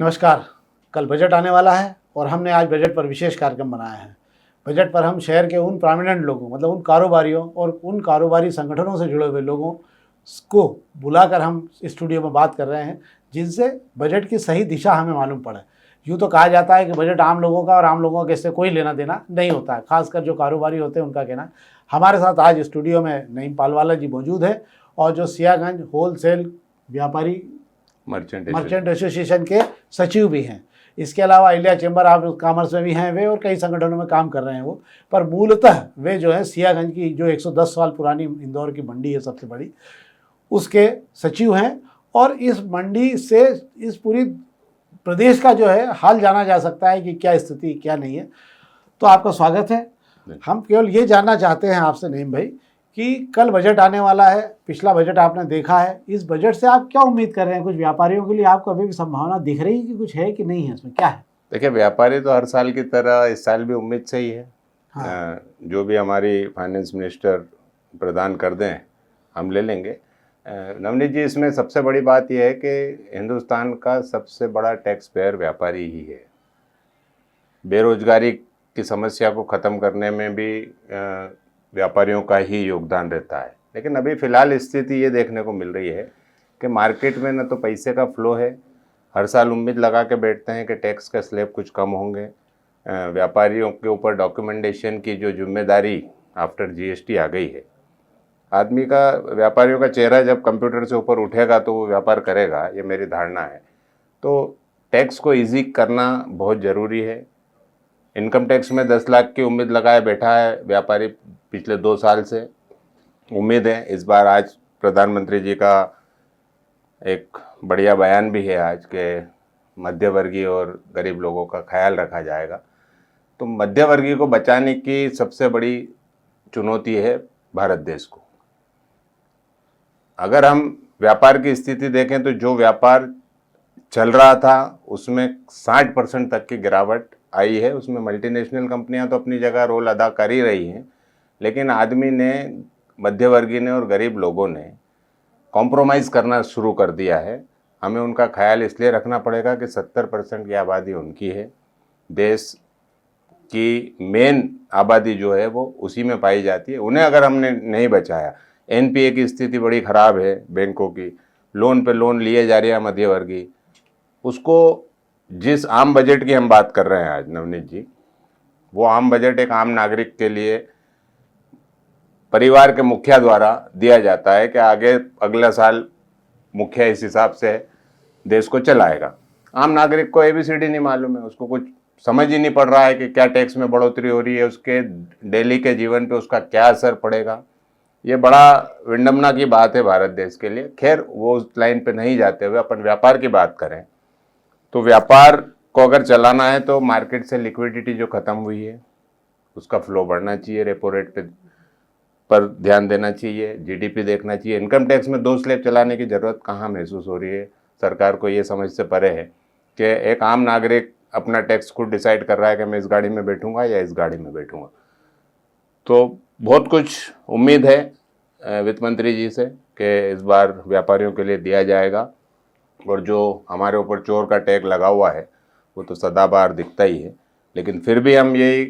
नमस्कार। कल बजट आने वाला है और हमने आज बजट पर विशेष कार्यक्रम बनाया है। बजट पर हम शहर के उन प्रोमिनेंट लोगों मतलब उन कारोबारियों और उन कारोबारी संगठनों से जुड़े हुए लोगों को बुलाकर हम स्टूडियो में बात कर रहे हैं, जिनसे बजट की सही दिशा हमें मालूम पड़े। यूँ तो कहा जाता है कि बजट आम लोगों का और आम लोगों के इससे कोई लेना देना नहीं होता है, खासकर जो कारोबारी होते हैं उनका कहना। हमारे साथ आज स्टूडियो में नईम पालवाला जी मौजूद है और जो सियागंज होलसेल व्यापारी मर्चेंट एसोसिएशन के सचिव भी हैं। इसके अलावा इंडिया चैम्बर ऑफ कॉमर्स में भी हैं वे और कई संगठनों में काम कर रहे हैं वो। पर मूलतः वे जो है सियागंज की जो 110 साल पुरानी इंदौर की मंडी है सबसे बड़ी, उसके सचिव हैं। और इस मंडी से इस पूरी प्रदेश का जो है हाल जाना जा सकता है कि क्या स्थिति क्या नहीं है। तो आपका स्वागत है। हम केवल ये जानना चाहते हैं आपसे नईम भाई कि कल बजट आने वाला है, पिछला बजट आपने देखा है, इस बजट से आप क्या उम्मीद कर रहे हैं? कुछ व्यापारियों के लिए आपको अभी भी संभावना दिख रही है कि कुछ है कि नहीं है, इसमें क्या है? देखिए, व्यापारी तो हर साल की तरह इस साल भी उम्मीद से ही है। हाँ। जो भी हमारी फाइनेंस मिनिस्टर प्रदान कर दें हम ले लेंगे। नवनीत जी, इसमें सबसे बड़ी बात यह है कि हिंदुस्तान का सबसे बड़ा टैक्स पेयर व्यापारी ही है। बेरोजगारी की समस्या को ख़त्म करने में भी व्यापारियों का ही योगदान रहता है। लेकिन अभी फ़िलहाल स्थिति ये देखने को मिल रही है कि मार्केट में न तो पैसे का फ्लो है। हर साल उम्मीद लगा के बैठते हैं कि टैक्स का स्लैब कुछ कम होंगे। व्यापारियों के ऊपर डॉक्यूमेंटेशन की जो जिम्मेदारी आफ्टर जीएसटी आ गई है, आदमी का, व्यापारियों का चेहरा जब कंप्यूटर से ऊपर उठेगा तो वो व्यापार करेगा, ये मेरी धारणा है। तो टैक्स को ईजी करना बहुत ज़रूरी है। इनकम टैक्स में 10 लाख की उम्मीद लगाए बैठा है व्यापारी पिछले 2 साल से। उम्मीद है इस बार, आज प्रधानमंत्री जी का एक बढ़िया बयान भी है आज के, मध्यवर्गीय और गरीब लोगों का ख्याल रखा जाएगा। तो मध्यवर्गीय को बचाने की सबसे बड़ी चुनौती है भारत देश को। अगर हम व्यापार की स्थिति देखें तो जो व्यापार चल रहा था उसमें 60% तक की गिरावट आई है। उसमें मल्टीनेशनल कंपनियां तो अपनी जगह रोल अदा कर ही रही हैं, लेकिन आदमी ने, मध्यवर्गीय ने और गरीब लोगों ने कॉम्प्रोमाइज़ करना शुरू कर दिया है। हमें उनका ख्याल इसलिए रखना पड़ेगा कि 70% की आबादी उनकी है। देश की मेन आबादी जो है वो उसी में पाई जाती है। उन्हें अगर हमने नहीं बचाया, एनपीए की स्थिति बड़ी ख़राब है, बैंकों की लोन पे लोन लिए जा रही है मध्यवर्गीय, उसको, जिस आम बजट की हम बात कर रहे हैं आज नवनीत जी, वो आम बजट एक आम नागरिक के लिए परिवार के मुखिया द्वारा दिया जाता है कि आगे अगला साल मुखिया इस हिसाब से देश को चलाएगा। आम नागरिक को एबीसीडी नहीं मालूम है, उसको कुछ समझ ही नहीं पड़ रहा है कि क्या टैक्स में बढ़ोतरी हो रही है, उसके डेली के जीवन पे उसका क्या असर पड़ेगा। ये बड़ा विडंबना की बात है भारत देश के लिए। खैर, वो उस लाइन पे नहीं जाते हुए अपन व्यापार की बात करें तो व्यापार को अगर चलाना है तो मार्केट से लिक्विडिटी जो ख़त्म हुई है उसका फ्लो बढ़ना चाहिए, रेपो रेट पर ध्यान देना चाहिए, जीडीपी देखना चाहिए। इनकम टैक्स में 2 स्लैब चलाने की ज़रूरत कहाँ महसूस हो रही है सरकार को? ये समझ से परे है कि एक आम नागरिक अपना टैक्स खुद डिसाइड कर रहा है कि मैं इस गाड़ी में बैठूंगा या इस गाड़ी में बैठूंगा। तो बहुत कुछ उम्मीद है वित्त मंत्री जी से कि इस बार व्यापारियों के लिए दिया जाएगा। और जो हमारे ऊपर चोर का टैग लगा हुआ है वो तो सदाबहार दिखता ही है, लेकिन फिर भी हम यही,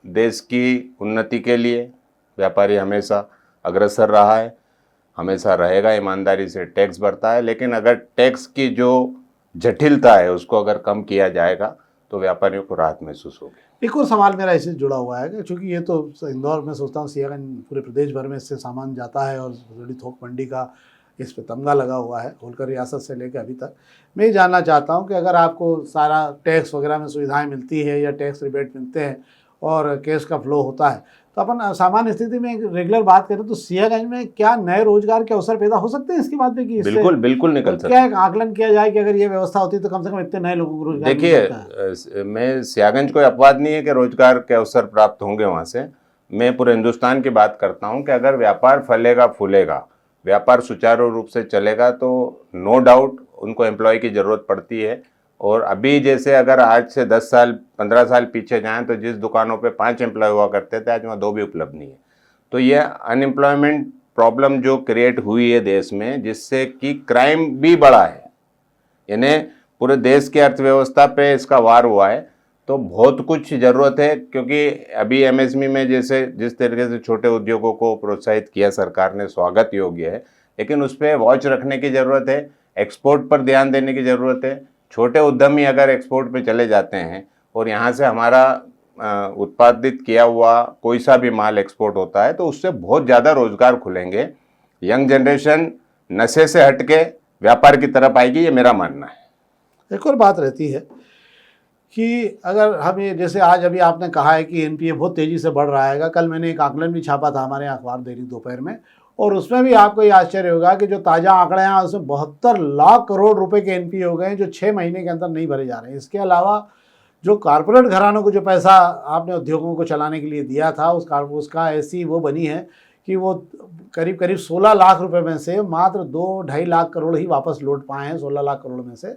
देश की उन्नति के लिए व्यापारी हमेशा अग्रसर रहा है, हमेशा रहेगा, ईमानदारी से टैक्स भरता है। लेकिन अगर टैक्स की जो जटिलता है उसको अगर कम किया जाएगा तो व्यापारियों को राहत महसूस होगी। एक और सवाल मेरा इससे जुड़ा हुआ है, क्योंकि ये तो इंदौर में सोचता हूँ सियागंज पूरे प्रदेश भर में इससे सामान जाता है और बड़ी थोक मंडी का इस पे तमगा लगा हुआ है होलकर रियासत से लेकर अभी तक। मैं ये जानना चाहता हूँ कि अगर आपको सारा टैक्स वगैरह में सुविधाएं मिलती है या टैक्स रिबेट मिलते हैं और कैश का फ्लो होता है, तो अपन सामान्य स्थिति में रेगुलर बात करें तो सियागंज में क्या नए रोजगार के अवसर पैदा हो सकते हैं इसकी बात में? कि बिल्कुल बिल्कुल निकल सकते हैं। क्या एक आकलन किया जाए कि अगर ये व्यवस्था होती तो कम से कम इतने नए लोगों को रोजगार? देखिए, मैं सियागंज कोई अपवाद नहीं है कि रोजगार के अवसर प्राप्त होंगे वहाँ से। मैं पूरे हिंदुस्तान की बात करता हूँ कि अगर व्यापार फलेगा फूलेगा, व्यापार सुचारू रूप से चलेगा तो नो डाउट उनको एम्प्लॉय की ज़रूरत पड़ती है। और अभी जैसे अगर आज से 10 साल 15 साल पीछे जाएं तो जिस दुकानों पे 5 एम्प्लॉय हुआ करते थे आज वहाँ 2 भी उपलब्ध नहीं है। तो ये अनएम्प्लॉयमेंट प्रॉब्लम जो क्रिएट हुई है देश में, जिससे कि क्राइम भी बढ़ा है, यानी पूरे देश की अर्थव्यवस्था पे इसका वार हुआ है। तो बहुत कुछ ज़रूरत है, क्योंकि अभी एमएसएमई में जैसे जिस तरीके से छोटे उद्योगों को प्रोत्साहित किया सरकार ने, स्वागत योग्य है, लेकिन उस पर वॉच रखने की ज़रूरत है, एक्सपोर्ट पर ध्यान देने की ज़रूरत है। छोटे उद्यमी अगर एक्सपोर्ट पे चले जाते हैं और यहाँ से हमारा उत्पादित किया हुआ कोई सा भी माल एक्सपोर्ट होता है तो उससे बहुत ज़्यादा रोजगार खुलेंगे। यंग जनरेशन नशे से हटके व्यापार की तरफ आएगी, ये मेरा मानना है। एक और बात रहती है कि अगर हम ये, जैसे आज अभी आपने कहा है कि एनपीए बहुत तेज़ी से बढ़ रहा है। कल मैंने एक आकलन भी छापा था हमारे अखबार दैनिक दोपहर में, और उसमें भी आपको ये आश्चर्य होगा कि जो ताज़ा आंकड़े हैं उसमें 72 लाख करोड़ रुपए के एनपीए हो गए हैं, जो 6 महीने के अंदर नहीं भरे जा रहे हैं। इसके अलावा जो कारपोरेट घरानों को जो पैसा आपने उद्योगों को चलाने के लिए दिया था, उसका ऐसी वो बनी है कि वो करीब करीब 16 लाख रुपए में से मात्र 2-2.5 लाख करोड़ ही वापस लौट पाए हैं 16 लाख करोड़ में से।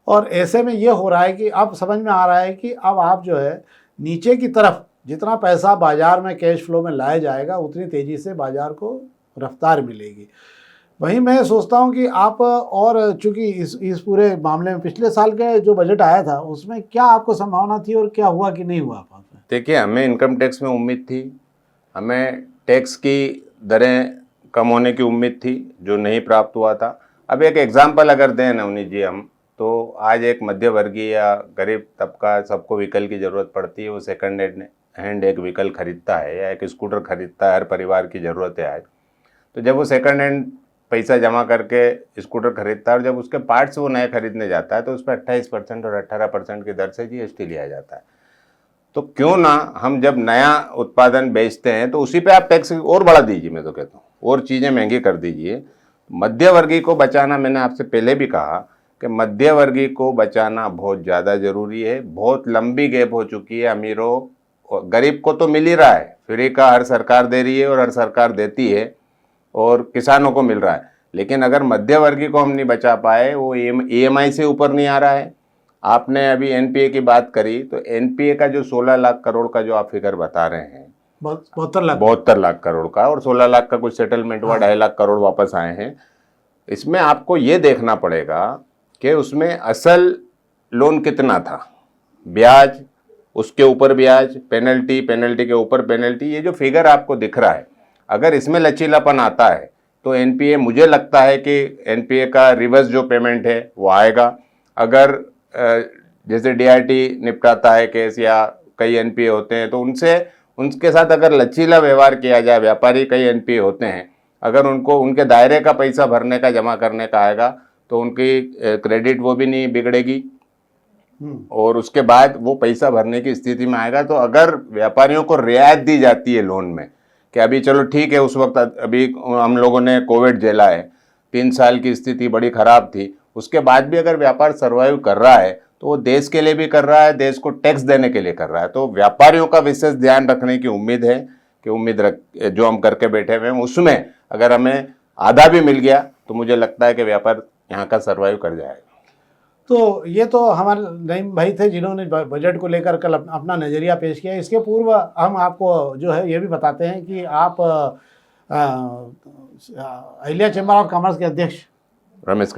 और ऐसे में ये हो रहा है कि अब समझ में आ रहा है कि अब आप जो है नीचे की तरफ जितना पैसा बाजार में कैश फ्लो में लाया जाएगा उतनी तेज़ी से बाजार को रफ्तार मिलेगी। वहीं मैं सोचता हूं कि आप, और चूंकि इस पूरे मामले में पिछले साल के जो बजट आया था उसमें क्या आपको संभावना थी और क्या हुआ कि नहीं हुआ? देखिए, हमें इनकम टैक्स में उम्मीद थी, हमें टैक्स की दरें कम होने की उम्मीद थी, जो नहीं प्राप्त हुआ था। अब एक एग्जाम्पल अगर दें नवनीत जी हम, तो आज एक मध्य वर्गीय या गरीब तबका, सबको व्हीकल की ज़रूरत पड़ती है, वो सेकंड हैंड एक व्हीकल खरीदता है या एक स्कूटर खरीदता है, हर परिवार की ज़रूरत है आज। तो जब वो सेकंड हैंड पैसा जमा करके स्कूटर खरीदता है और जब उसके पार्ट्स वो नए खरीदने जाता है तो उस पर 28% और 18% की दर से जीएसटी लिया जाता है। तो क्यों ना हम जब नया उत्पादन बेचते हैं तो उसी पे आप टैक्स और बढ़ा दीजिए, मैं तो कहता हूँ, और चीज़ें महंगी कर दीजिए। मध्य वर्गीय को बचाना, मैंने आपसे पहले भी कहा कि मध्य वर्गीय को बचाना बहुत ज़्यादा ज़रूरी है। बहुत लंबी गैप हो चुकी है, अमीरों गरीब को तो मिल ही रहा है, फ्री का हर सरकार दे रही है और हर सरकार देती है, और किसानों को मिल रहा है, लेकिन अगर मध्य वर्गीय को हम नहीं बचा पाए, वो ईएमआई से ऊपर नहीं आ रहा है। आपने अभी एनपीए की बात करी, तो एनपीए का जो 16 लाख करोड़ का जो आप फिगर बता रहे हैं, 72 लाख करोड़ का, और 16 लाख का कुछ सेटलमेंट हुआ, 2.5 लाख करोड़ वापस आए हैं। इसमें आपको ये देखना पड़ेगा कि उसमें असल लोन कितना था, ब्याज, उसके ऊपर ब्याज, पेनल्टी के ऊपर पेनल्टी, ये जो फिगर आपको दिख रहा है, अगर इसमें लचीलापन आता है तो एनपीए, मुझे लगता है कि एनपीए का रिवर्स जो पेमेंट है वो आएगा। अगर जैसे डीआरटी निपटाता है केस या कई एनपीए होते हैं तो उनके साथ अगर लचीला व्यवहार किया जाए, व्यापारी कई एनपीए होते हैं, अगर उनको उनके दायरे का पैसा भरने का, जमा करने का आएगा तो उनकी क्रेडिट वो भी नहीं बिगड़ेगी और उसके बाद वो पैसा भरने की स्थिति में आएगा। तो अगर व्यापारियों को रियायत दी जाती है लोन में कि अभी चलो ठीक है, उस वक्त अभी हम लोगों ने कोविड झेला है, 3 साल की स्थिति बड़ी ख़राब थी, उसके बाद भी अगर व्यापार सर्वाइव कर रहा है तो वो देश के लिए भी कर रहा है, देश को टैक्स देने के लिए कर रहा है। तो व्यापारियों का विशेष ध्यान रखने की उम्मीद है कि जो हम करके बैठे हुए हैं उसमें अगर हमें आधा भी मिल गया तो मुझे लगता है कि व्यापार यहाँ का सर्वाइव कर जाएगा। तो ये तो हमारे नईम भाई थे जिन्होंने बजट को लेकर कल अपना नज़रिया पेश किया। इसके पूर्व हम आपको जो है ये भी बताते हैं कि आप अहिल्या चैम्बर ऑफ कॉमर्स के अध्यक्ष रमेश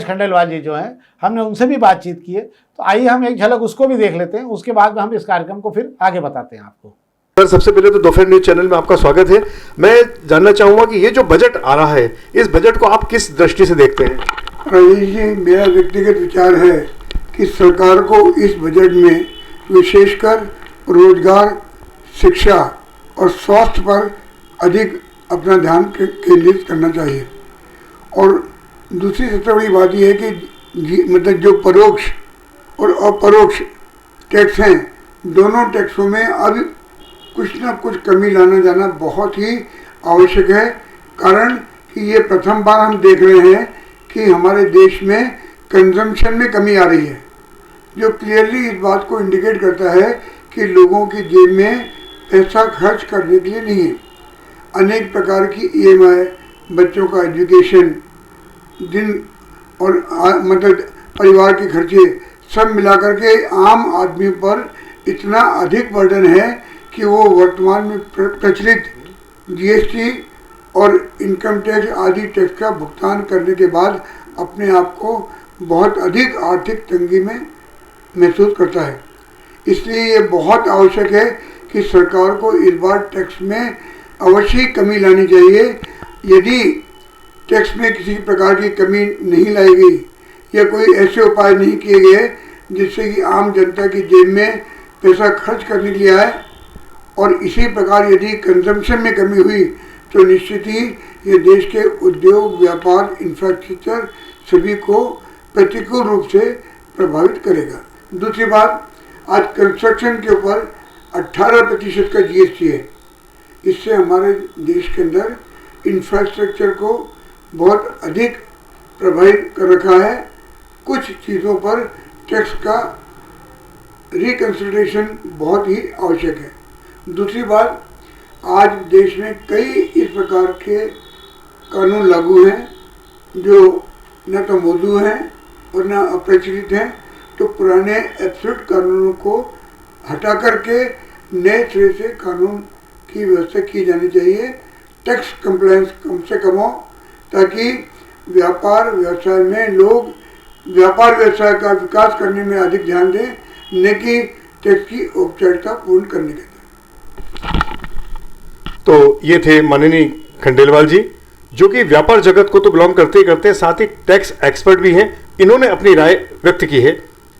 खंडेलवाल जी जो हैं, हमने उनसे भी बातचीत की है। तो आइए हम एक झलक उसको भी देख लेते हैं, उसके बाद में हम इस कार्यक्रम को फिर आगे बताते हैं आपको। सर, सबसे पहले तो दोपहर न्यूज चैनल में आपका स्वागत है। मैं जानना चाहूँगा कि ये जो बजट आ रहा है, इस बजट को आप किस दृष्टि से देखते हैं? राजेश जी, मेरा व्यक्तिगत विचार है कि सरकार को इस बजट में विशेषकर रोजगार, शिक्षा और स्वास्थ्य पर अधिक अपना ध्यान केंद्रित करना चाहिए। और दूसरी सबसे बड़ी बात यह है कि मतलब जो परोक्ष और अपरोक्ष टैक्स हैं, दोनों टैक्सों में अब कुछ ना कुछ कमी लाना जाना बहुत ही आवश्यक है। कारण कि ये प्रथम बार हम देख रहे हैं कि हमारे देश में कंजम्पशन में कमी आ रही है, जो क्लियरली इस बात को इंडिकेट करता है कि लोगों की जेब में पैसा खर्च करने के लिए नहीं है। अनेक प्रकार की ईएमआई, बच्चों का एजुकेशन, दिन और मतलब परिवार के खर्चे सब मिलाकर के आम आदमी पर इतना अधिक बर्डन है कि वो वर्तमान में प्रचलित जीएसटी और इनकम टैक्स आदि टैक्स का भुगतान करने के बाद अपने आप को बहुत अधिक आर्थिक तंगी में महसूस करता है। इसलिए ये बहुत आवश्यक है कि सरकार को इस बार टैक्स में अवश्य ही कमी लानी चाहिए। यदि टैक्स में किसी प्रकार की कमी नहीं लाई गई या कोई ऐसे उपाय नहीं किए गए जिससे कि आम जनता की जेब में पैसा खर्च करने के लिए आए, और इसी प्रकार यदि कंजम्पशन में कमी हुई तो निश्चित ही ये देश के उद्योग, व्यापार, इंफ्रास्ट्रक्चर सभी को प्रतिकूल रूप से प्रभावित करेगा। दूसरी बात, आज कंस्ट्रक्शन के ऊपर 18% का GST है। इससे हमारे देश के अंदर इंफ्रास्ट्रक्चर को बहुत अधिक प्रभावित कर रखा है। कुछ चीज़ों पर टैक्स का रिकंसिडरेशन बहुत ही आवश्यक है। दूसरी बात, आज देश में कई इस प्रकार के कानून लागू हैं जो न तो मौजूद हैं और न अप्रचलित हैं। तो पुराने एब्सोल्यूट कानूनों को हटा करके नए सिरे से कानून की व्यवस्था की जानी चाहिए। टैक्स कंप्लायंस कम से कम हो, ताकि व्यापार व्यवसाय में लोग व्यापार व्यवसाय का विकास करने में अधिक ध्यान दें, न कि टैक्स की औपचारिकता पूर्ण करने के लिए। तो ये थे माननीय खंडेलवाल जी, जो कि व्यापार जगत को तो बिलोंग करते ही करते हैं, साथ ही टैक्स एक्सपर्ट भी हैं। इन्होंने अपनी राय व्यक्त की है।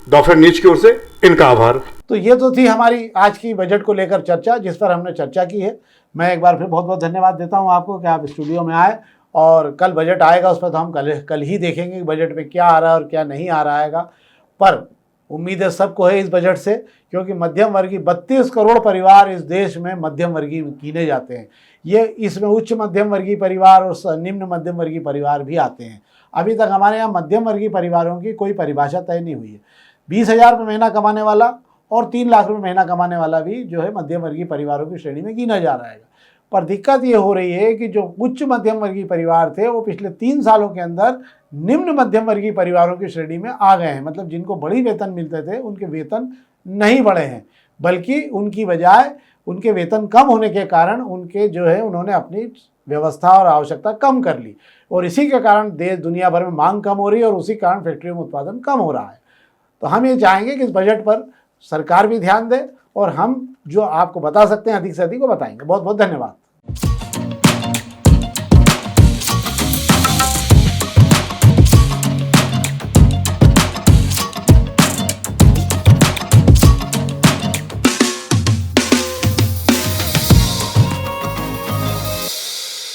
दोपहर न्यूज की ओर से इनका आभार। तो ये तो थी हमारी आज की बजट को लेकर चर्चा, जिस पर हमने चर्चा की है। मैं एक बार फिर बहुत बहुत धन्यवाद देता हूं आपको कि आप स्टूडियो में आए, और कल बजट आएगा उस पर तो हम कल ही देखेंगे कि बजट में क्या आ रहा है और क्या नहीं आ रहा है। पर उम्मीद है सबको है इस बजट से, क्योंकि मध्यम वर्गीय 32 करोड़ परिवार इस देश में मध्यम वर्गीय गिने जाते हैं। ये इसमें उच्च मध्यम वर्गीय परिवार और निम्न मध्यम वर्गीय परिवार भी आते हैं। अभी तक हमारे यहाँ मध्यम वर्गीय परिवारों की कोई परिभाषा तय नहीं हुई है। 20,000 रुपये महीना कमाने वाला और 3 लाख रुपये महीना कमाने वाला भी जो है मध्यम वर्गीय परिवारों की श्रेणी में गिना जा रहा है। पर दिक्कत ये हो रही है कि जो उच्च मध्यम वर्गीय परिवार थे वो पिछले 3 सालों के अंदर निम्न मध्यम वर्गीय परिवारों की श्रेणी में आ गए हैं। मतलब जिनको बड़ी वेतन मिलते थे उनके वेतन नहीं बढ़े हैं, बल्कि उनकी बजाय उनके वेतन कम होने के कारण उनके जो है उन्होंने अपनी व्यवस्था और आवश्यकता कम कर ली, और इसी के कारण देश दुनिया भर में मांग कम हो रही है और उसी कारण फैक्ट्रियों में उत्पादन कम हो रहा है। तो हम ये चाहेंगे कि इस बजट पर सरकार भी ध्यान दे, और हम जो आपको बता सकते हैं अधिक से अधिक को बताएंगे। बहुत बहुत धन्यवाद।